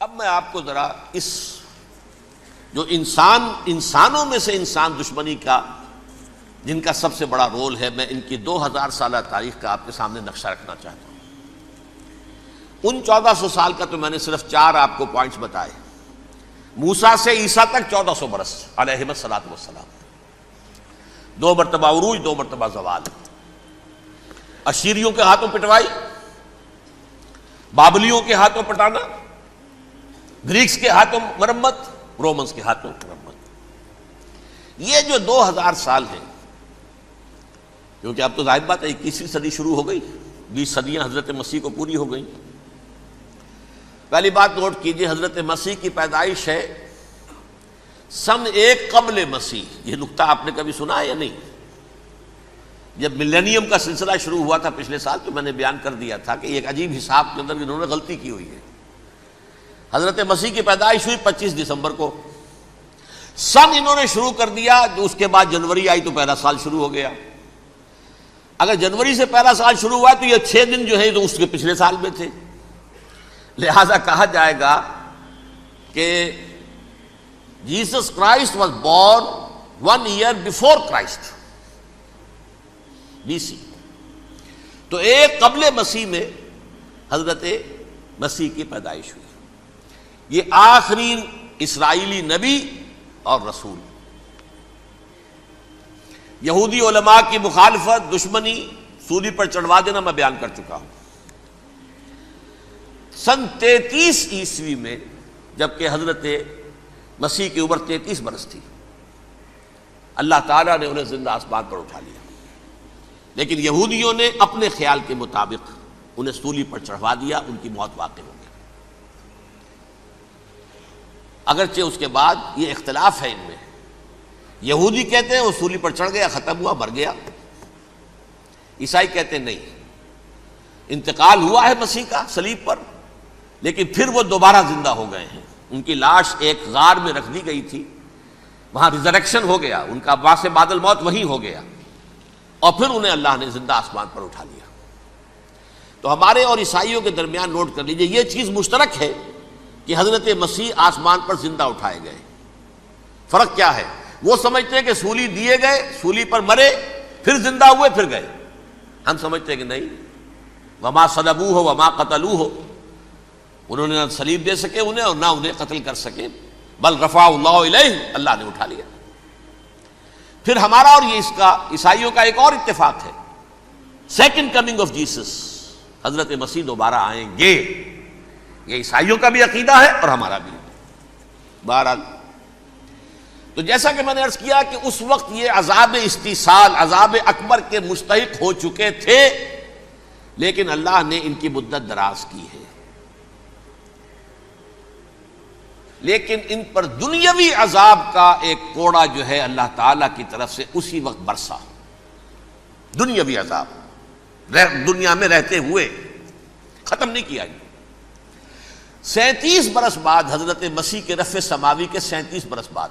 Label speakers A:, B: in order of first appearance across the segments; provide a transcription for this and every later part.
A: اب میں آپ کو ذرا اس جو انسانوں میں سے انسان دشمنی کا جن کا سب سے بڑا رول ہے، میں ان کی 2000 سالہ تاریخ کا آپ کے سامنے نقشہ رکھنا چاہتا ہوں۔ ان 1400 سال کا تو میں نے صرف 4 آپ کو پوائنٹس بتائے۔ موسیٰ سے عیسیٰ تک 1400 برس علیہ الصلوۃ والسلام، 2 مرتبہ عروج، 2 مرتبہ زوال، اشیریوں کے ہاتھوں پٹوائی، بابلیوں کے ہاتھوں پٹانا، گریکس کے ہاتھوں مرمت، رومنس کے ہاتھوں مرمت۔ یہ جو 2000 سال ہیں، کیونکہ اب تو ظاہر بات ہے 21ویں صدی شروع ہو گئی، 20 صدیاں حضرت مسیح کو پوری ہو گئیں۔ پہلی بات نوٹ کیجئے، حضرت مسیح کی پیدائش ہے سن 1 قبل مسیح۔ یہ نقطہ آپ نے کبھی سنا ہے یا نہیں؟ جب ملینیم کا سلسلہ شروع ہوا تھا پچھلے سال، تو میں نے بیان کر دیا تھا کہ ایک عجیب حساب کے اندر انہوں نے غلطی کی ہوئی ہے۔ حضرت مسیح کی پیدائش ہوئی 25 دسمبر کو، سن انہوں نے شروع کر دیا، جو اس کے بعد جنوری آئی تو پہلا سال شروع ہو گیا۔ اگر جنوری سے پہلا سال شروع ہوا تو یہ 6 دن جو ہے تو اس کے پچھلے سال میں تھے، لہذا کہا جائے گا کہ Jesus Christ was born 1 year before Christ, BC۔ تو 1 قبل مسیح میں حضرت مسیح کی پیدائش ہوئی۔ یہ آخری اسرائیلی نبی اور رسول۔ یہودی علماء کی مخالفت، دشمنی، سولی پر چڑھوا دینا میں بیان کر چکا ہوں۔ سن 33 عیسوی میں، جبکہ حضرت مسیح کی عمر 33 برس تھی، اللہ تعالیٰ نے انہیں زندہ آسمان پر اٹھا لیا، لیکن یہودیوں نے اپنے خیال کے مطابق انہیں سولی پر چڑھوا دیا، ان کی موت واقع ہو گئی۔ اگرچہ اس کے بعد یہ اختلاف ہے ان میں، یہودی کہتے ہیں وہ سولی پر چڑھ گیا، ختم ہوا، مر گیا۔ عیسائی کہتے ہیں نہیں، انتقال ہوا ہے مسیح کا صلیب پر، لیکن پھر وہ دوبارہ زندہ ہو گئے ہیں۔ ان کی لاش ایک غار میں رکھ دی گئی تھی، وہاں ریزریکشن ہو گیا، ان کا باعث بعد الموت وہیں ہو گیا، اور پھر انہیں اللہ نے زندہ آسمان پر اٹھا لیا۔ تو ہمارے اور عیسائیوں کے درمیان نوٹ کر لیجئے، یہ چیز مشترک ہے کہ حضرت مسیح آسمان پر زندہ اٹھائے گئے۔ فرق کیا ہے؟ وہ سمجھتے ہیں کہ سولی دیے گئے، سولی پر مرے، پھر زندہ ہوئے، پھر گئے۔ ہم سمجھتے ہیں کہ نہیں، وما صلبوہ وما قتلوہ، انہوں نے نہ صلیب دے سکے انہیں اور نہ انہیں قتل کر سکے، بل رفعہ اللہ الیہ، اللہ نے اٹھا لیا۔ پھر ہمارا اور یہ اس کا عیسائیوں کا ایک اور اتفاق ہے، سیکنڈ کمنگ آف جیسس، حضرت مسیح دوبارہ آئیں گے۔ یہ عیسائیوں کا بھی عقیدہ ہے اور ہمارا بھی۔ بہرحال تو جیسا کہ میں نے عرض کیا کہ اس وقت یہ عذاب استیصال، عذاب اکبر کے مستحق ہو چکے تھے، لیکن اللہ نے ان کی مدت دراز کی ہے۔ لیکن ان پر دنیاوی عذاب کا ایک کوڑا جو ہے اللہ تعالیٰ کی طرف سے اسی وقت برسا، دنیاوی عذاب دنیا میں رہتے ہوئے، ختم نہیں کیا۔ 37 برس بعد، حضرت مسیح کے رفع سماوی کے 37 برس بعد،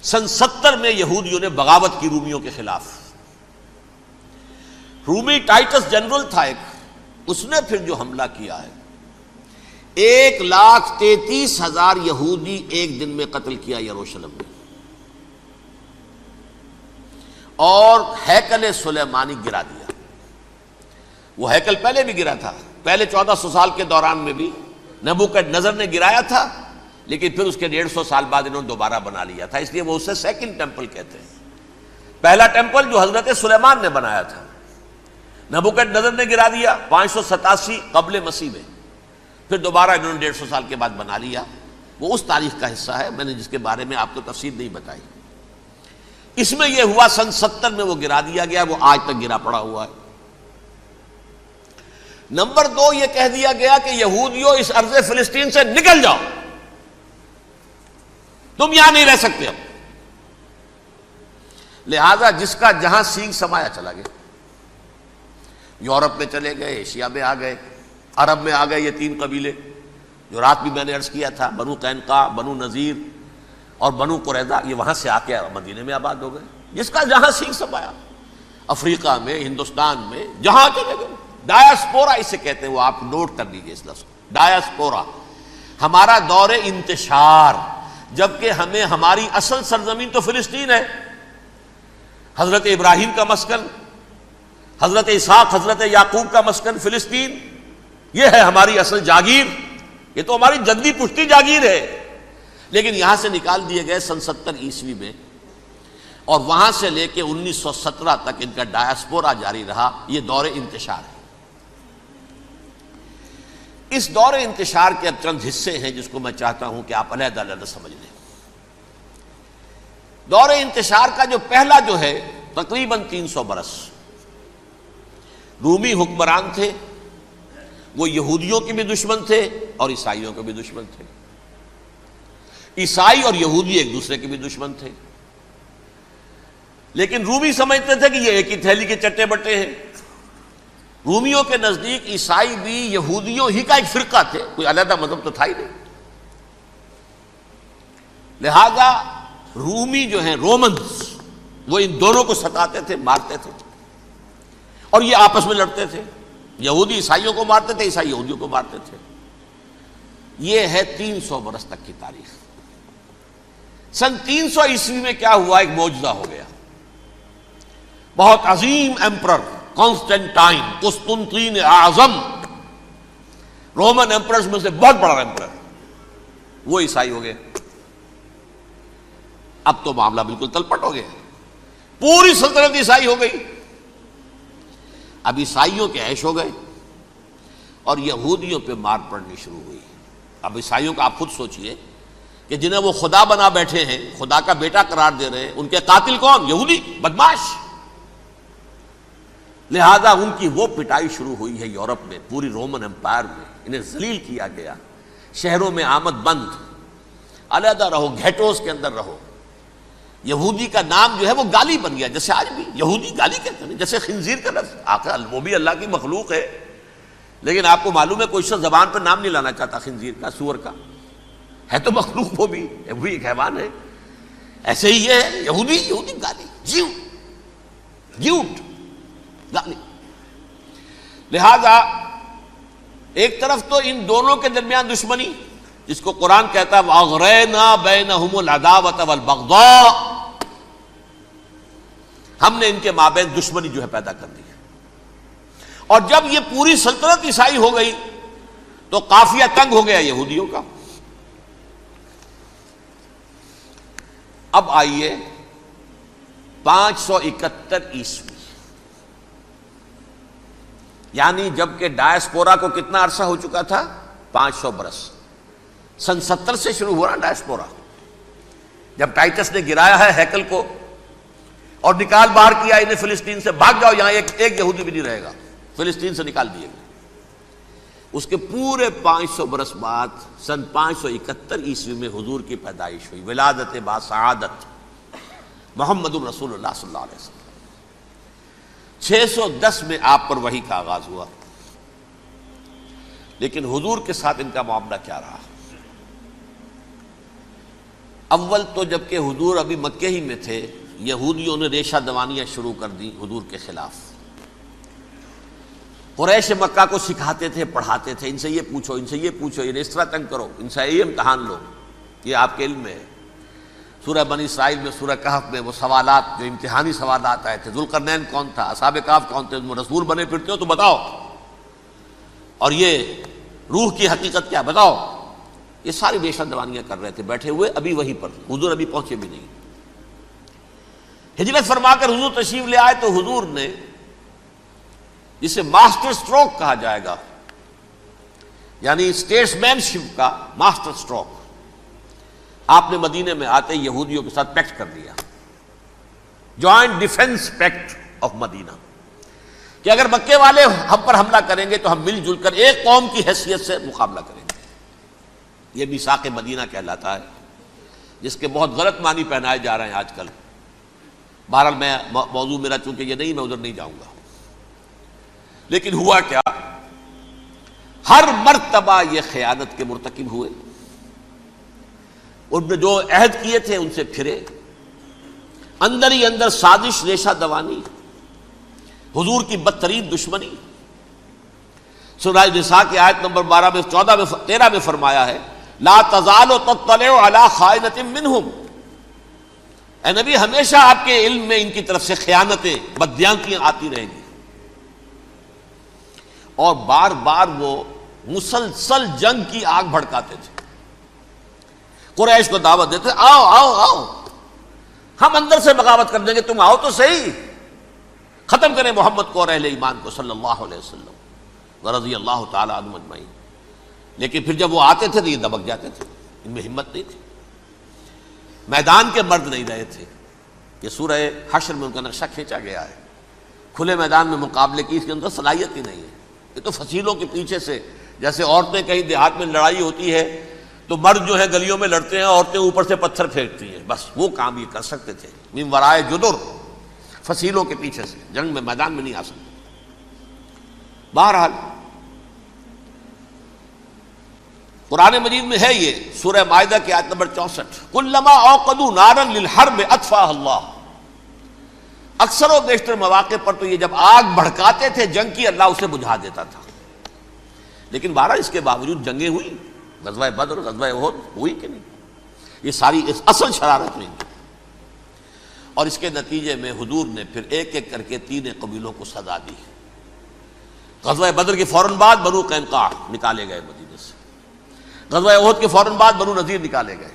A: سن 70 میں یہودیوں نے بغاوت کی رومیوں کے خلاف۔ رومی ٹائٹس جنرل تھا ایک، اس نے پھر جو حملہ کیا ہے، 1,33,000 یہودی ایک دن میں قتل کیا یروشلم میں، اور ہیکل سلیمانی گرا دیا۔ وہ ہیکل پہلے بھی گرا تھا، پہلے 1400 سال کے دوران میں بھی نبوکڈنضر نے گرایا تھا، لیکن پھر اس کے 150 سال بعد انہوں نے دوبارہ بنا لیا تھا، اس لیے وہ اسے سیکنڈ ٹیمپل کہتے ہیں۔ پہلا ٹیمپل جو حضرت سلیمان نے بنایا تھا، نبوکڈنضر نے گرا دیا 587 قبل مسیح میں، پھر دوبارہ انہوں نے 150 سال کے بعد بنا لیا۔ وہ اس تاریخ کا حصہ ہے، میں نے جس کے بارے میں آپ کو تفصیل نہیں بتائی۔ اس میں یہ ہوا سن 70 میں وہ گرا دیا گیا، وہ آج تک گرا پڑا ہوا ہے۔ نمبر 2، یہ کہہ دیا گیا کہ یہودیوں اس ارض فلسطین سے نکل جاؤ، تم یہاں نہیں رہ سکتے اب۔ لہذا جس کا جہاں سینگ سمایا چلا گیا، یورپ میں چلے گئے، ایشیا میں آ گئے، عرب میں آ گئے، یہ 3 قبیلے جو رات بھی میں نے عرض کیا تھا، بنو قینقاع، بنو نذیر اور بنو قریظہ، یہ وہاں سے آ کے مدینے میں آباد ہو گئے۔ جس کا جہاں سینگ سمایا، افریقہ میں، ہندوستان میں، جہاں چلے گئے، ڈایاسپورا اسے کہتے ہیں، وہ آپ نوٹ کر لیجئے اس لفظ کو، ڈایاسپورا، ہمارا دور انتشار، جبکہ ہمیں ہماری اصل سرزمین تو فلسطین ہے، حضرت ابراہیم کا مسکن، حضرت اسحاق حضرت یعقوب کا مسکن فلسطین، یہ ہے ہماری اصل جاگیر، یہ تو ہماری جدی پشتی جاگیر ہے، لیکن یہاں سے نکال دیے گئے سن 70 عیسوی میں، اور وہاں سے لے کے 1917 تک ان کا ڈایاسپورا جاری رہا۔ یہ دور انتشار ہے۔ اس دور انتشار کے اب چند حصے ہیں جس کو میں چاہتا ہوں کہ آپ علیحدہ علیحدہ سمجھ لیں۔ دور انتشار کا جو پہلا جو ہے تقریباً 300 برس، رومی حکمران تھے، وہ یہودیوں کے بھی دشمن تھے اور عیسائیوں کے بھی دشمن تھے، عیسائی اور یہودی ایک دوسرے کے بھی دشمن تھے، لیکن رومی سمجھتے تھے کہ یہ ایک ہی تھیلی کے چٹے بٹے ہیں۔ رومیوں کے نزدیک عیسائی بھی یہودیوں ہی کا ایک فرقہ تھے، کوئی علیحدہ مذہب تو تھا ہی نہیں، لہذا رومی جو ہیں رومنز وہ ان دونوں کو ستاتے تھے، مارتے تھے، اور یہ آپس میں لڑتے تھے، یہودی عیسائیوں کو مارتے تھے، عیسائی یہودیوں کو مارتے تھے۔ یہ ہے 300 برس تک کی تاریخ۔ سن 300 عیسوی میں کیا ہوا؟ ایک معجزہ ہو گیا۔ بہت عظیم ایمپرر کانسٹینٹائن، قسطنطین اعظم، رومن ایمپررز میں سے بہت بڑا ایمپرر، وہ عیسائی ہو گئے۔ اب تو معاملہ بالکل تلپٹ ہو گیا، پوری سلطنت عیسائی ہو گئی۔ اب عیسائیوں کے عیش ہو گئے اور یہودیوں پہ مار پڑنی شروع ہوئی۔ اب عیسائیوں کا آپ خود سوچئے کہ جنہیں وہ خدا بنا بیٹھے ہیں، خدا کا بیٹا قرار دے رہے ہیں، ان کے قاتل کون؟ یہودی بدماش۔ لہذا ان کی وہ پٹائی شروع ہوئی ہے یورپ میں، پوری رومن امپائر میں، انہیں ذلیل کیا گیا، شہروں میں آمد بند، علیحدہ رہو، گھیٹوز کے اندر رہو۔ یہودی کا نام جو ہے وہ گالی بن گیا، جیسے آج بھی یہودی گالی کہتے ہیں، جیسے خنزیر کا لفظ، آخر وہ بھی اللہ کی مخلوق ہے، لیکن آپ کو معلوم ہے کوئی شخص زبان پر نام نہیں لانا چاہتا خنزیر کا، سور کا، ہے تو مخلوق، وہ بھی ایک حیوان ہے۔ ایسے ہی یہ ہے یہودی، یہودی گالی، جیوٹ گالی۔ لہذا ایک طرف تو ان دونوں کے درمیان دشمنی، جس کو قرآن کہتا ہے وَأَغْرَيْنَا بَيْنَهُمُ الْعَدَاوَةَ وَالْبَغْضَاءَ، ہم نے ان کے مابین دشمنی جو ہے پیدا کر دی۔ اور جب یہ پوری سلطنت عیسائی ہو گئی تو قافیہ تنگ ہو گیا یہودیوں کا۔ اب آئیے 571 عیسوی، یعنی جب کہ ڈایاسپورا کو کتنا عرصہ ہو چکا تھا؟ 500 برس۔ سن 70 سے شروع ہوا ڈایاسپورا، جب ٹائٹس نے گرایا ہے ہیکل کو اور نکال باہر کیا انہیں فلسطین سے، بھاگ جاؤ، یہاں ایک یہودی بھی نہیں رہے گا، فلسطین سے نکال دیے گئے۔ اس کے پورے 500 برس بعد سن 571 عیسوی میں حضور کی پیدائش ہوئی، ولادت باسعادت محمد الرسول اللہ صلی اللہ علیہ وسلم۔ 610 میں آپ پر وحی کا آغاز ہوا، لیکن حضور کے ساتھ ان کا معاملہ کیا رہا؟ اول تو جب کہ حضور ابھی مکے ہی میں تھے، یہودیوں نے ریشہ دوانیاں شروع کر دی حضور کے خلاف۔ قریش مکہ کو سکھاتے تھے، پڑھاتے تھے، ان سے یہ پوچھو، ان سے یہ پوچھو، انہیں اس طرح تنگ کرو، ان سے یہ امتحان لو، یہ آپ کے علم میں ہے۔ سورہ بنی اسرائیل میں، سورہ کہف میں وہ سوالات جو امتحانی سوالات آئے تھے، ذوالقرنین کون تھا، اصحاب کہف کون تھے، تم رسول بنے پھرتے ہو تو بتاؤ، اور یہ روح کی حقیقت کیا بتاؤ۔ یہ ساری ریشہ دوانیاں کر رہے تھے بیٹھے ہوئے، ابھی وہیں پر، حضور ابھی پہنچے بھی نہیں۔ ہجرت فرما کر حضور تشریف لے آئے تو حضور نے، جسے ماسٹر سٹروک کہا جائے گا، یعنی اسٹیٹس مین شپ کا ماسٹر سٹروک، آپ نے مدینے میں آتے یہودیوں کے ساتھ پیکٹ کر دیا، جوائنٹ ڈیفنس پیکٹ آف مدینہ، کہ اگر مکے والے ہم پر حملہ کریں گے تو ہم مل جل کر ایک قوم کی حیثیت سے مقابلہ کریں گے۔ یہ میثاق مدینہ کہلاتا ہے، جس کے بہت غلط معنی پہنائے جا رہے ہیں آج کل۔ بہرحال میں موضوع میرا چونکہ یہ نہیں، میں ادھر نہیں جاؤں گا، لیکن ہوا کیا؟ ہر مرتبہ یہ خیانت کے مرتکب ہوئے، ان نے جو عہد کیے تھے ان سے پھرے، اندر ہی اندر سازش، ریشہ دوانی، حضور کی بدترین دشمنی۔ سورہ نساء کی آیت نمبر 12 میں 14 میں 13 میں فرمایا ہے لا تزال تطلع علی خائنۃ منہم، اے نبی ہمیشہ آپ کے علم میں ان کی طرف سے خیانتیں، بددیانتیاں آتی رہیں گی. اور بار بار وہ مسلسل جنگ کی آگ بھڑکاتے تھے. قریش کو دعوت دیتے، آؤ آؤ آؤ ہم اندر سے بغاوت کر دیں گے، تم آؤ تو صحیح، ختم کریں محمد کو اور اہل ایمان کو صلی اللہ علیہ وسلم ورضی اللہ تعالی عنہم اجمعین. لیکن پھر جب وہ آتے تھے تو یہ دبک جاتے تھے، ان میں ہمت نہیں تھی، میدان کے مرد نہیں رہے تھے. یہ سورہ حشر میں ان کا نقشہ کھینچا گیا ہے. کھلے میدان میں مقابلے کی اس کے اندر صلاحیت ہی نہیں ہے. یہ تو فصیلوں کے پیچھے سے، جیسے عورتیں کہیں دیہات میں لڑائی ہوتی ہے تو مرد جو ہے گلیوں میں لڑتے ہیں، عورتیں اوپر سے پتھر پھینکتی ہیں، بس وہ کام یہ کر سکتے تھے. من ورائے جدر، فصیلوں کے پیچھے سے، جنگ میں میدان میں نہیں آ سکتے. بہرحال قرآن مجید میں ہے یہ سورہ مائدہ کی آیت نمبر 64، کلما اوقدوا نارا للحرب اطفاها اللہ. اکثر و بیشتر مواقع پر تو یہ جب آگ بھڑکاتے تھے جنگ کی، اللہ اسے بجھا دیتا تھا. لیکن بہرحال اس کے باوجود جنگیں ہوئی، غزوہ بدر، غزوہ احد ہوئی کہ نہیں. یہ ساری اس اصل شرارت ہوئی، اور اس کے نتیجے میں حضور نے پھر ایک ایک کر کے 3 قبیلوں کو سزا دی. غزوہ بدر کے فوراً بعد بنو قینقاع نکالے گئے مدینے سے، غزوہ احد کے فوراً بعد بنو نذیر نکالے گئے،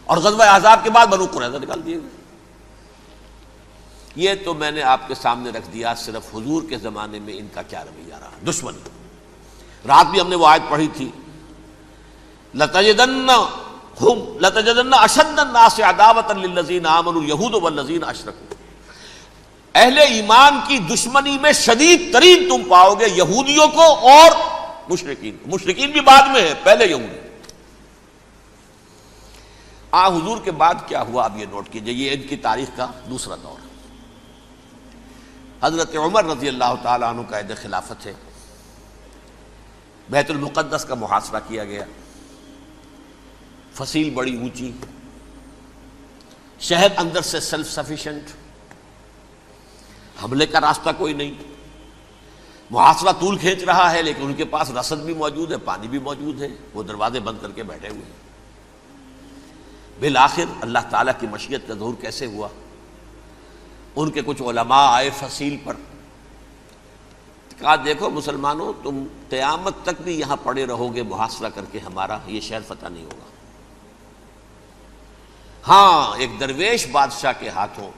A: اور غزوہ احزاب کے بعد بنو قریظہ نکال دیے گئے. یہ تو میں نے آپ کے سامنے رکھ دیا صرف حضور کے زمانے میں ان کا کیا رویہ رہا. دشمنی، رات بھی ہم نے وہ آیت پڑھی تھی، لَتَجِدَنَّ أَشَدَّ النَّاسِ عَدَاوَةً لِلَّذِينَ آمَنُوا الْيَهُودُ وَالَّذِينَ أَشْرَكُوا. اہل ایمان کی دشمنی میں شدید ترین تم پاؤ گے یہودیوں کو اور مشرکین. مشرکین بھی بعد میں ہے، پہلے یہودی. حضور کے بعد کیا ہوا اب یہ نوٹ کیجئے، یہ ان کی تاریخ کا دوسرا دور. حضرت عمر رضی اللہ تعالی عنہ کا عہد خلافت ہے. بیت المقدس کا محاصرہ کیا گیا، فصیل بڑی اونچی، شہر اندر سے سیلف سفیشینٹ، حملے کا راستہ کوئی نہیں، محاصرہ طول کھینچ رہا ہے، لیکن ان کے پاس رسد بھی موجود ہے، پانی بھی موجود ہے، وہ دروازے بند کر کے بیٹھے ہوئے ہیں. بالآخر اللہ تعالیٰ کی مشیت کا ظہور کیسے ہوا؟ ان کے کچھ علماء آئے فصیل پر، کہا دیکھو مسلمانوں، تم قیامت تک بھی یہاں پڑے رہو گے محاصرہ کر کے، ہمارا یہ شہر فتح نہیں ہوگا. ہاں ایک درویش بادشاہ کے ہاتھوں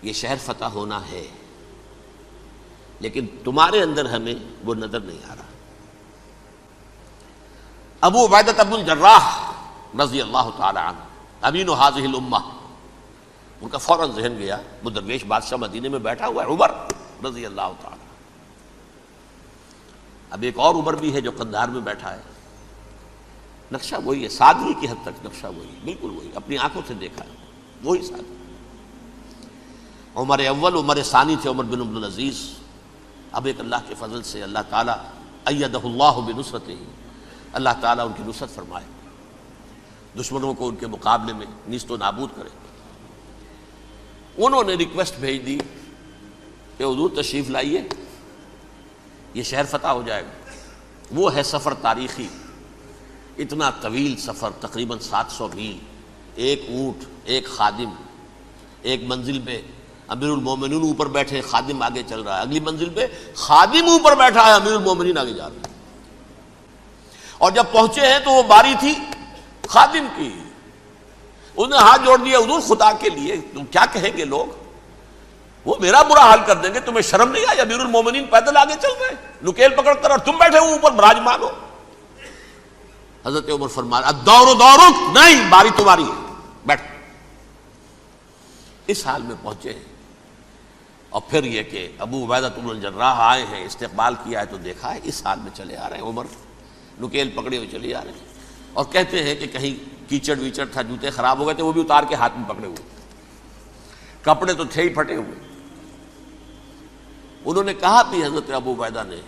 A: یہ شہر فتح ہونا ہے، لیکن تمہارے اندر ہمیں وہ نظر نہیں آ رہا. ابو عبیدہ بن الجراح رضی اللہ تعالی عنہ، امین هذه الامہ، ان کا فوراً ذہن گیا وہ درویش بادشاہ مدینے میں بیٹھا ہوا ہے، عمر رضی اللہ تعالی. اب ایک اور عمر بھی ہے جو قندھار میں بیٹھا ہے. نقشہ وہی ہے، سادگی کی حد تک نقشہ وہی، بالکل وہی، اپنی آنکھوں سے دیکھا ہے، وہی سادگی. عمر اول، عمر ثانی تھے عمر بن عبدالعزیز. اب ایک اللہ کے فضل سے اللہ تعالیٰ ایدہ اللہ بنصرتہ، اللہ تعالیٰ ان کی نصرت فرمائے، دشمنوں کو ان کے مقابلے میں نیست و نابود کرے. انہوں نے ریکویسٹ بھیج دی کہ حضور تشریف لائیے، یہ شہر فتح ہو جائے گا. وہ ہے سفر تاریخی، اتنا طویل سفر، تقریباً 700 میل، ایک اونٹ، ایک خادم، ایک منزل پہ امیر المومنین اوپر بیٹھے، خادم آگے چل رہا ہے، اگلی منزل پہ خادم اوپر بیٹھا ہے، امیر المومنین آگے جا رہے ہیں. اور جب پہنچے ہیں تو وہ باری تھی خادم کی. انہوں نے ہاتھ جوڑ دیا، حضور خدا کے لیے تم کیا کہیں گے لوگ، وہ میرا برا حال کر دیں گے، تمہیں شرم نہیں آئی؟ امیر المومنین پیدل آگے چل رہے ہیں نکیل پکڑ کر، اور تم بیٹھے ہو اوپر براجمان ہو. حضرت عمر فرمایا الدور دورک، نہیں باری تمہاری ہے، بیٹھ. اس حال میں پہنچے ہیں. اور پھر یہ کہ ابو عبیدہ بن الجراح آئے ہیں، استقبال کیا ہے تو دیکھا ہے اس حال میں چلے آ رہے ہیں. عمر نکیل پکڑے ہوئے چلے آ رہے ہیں، اور کہتے ہیں کہ کہیں کیچڑ ویچڑ تھا، جوتے خراب ہو گئے تھے، وہ بھی اتار کے ہاتھ میں پکڑے ہوئے، کپڑے تو تھے ہی پھٹے ہوئے. انہوں نے کہا بھی حضرت ابو عبیدہ نے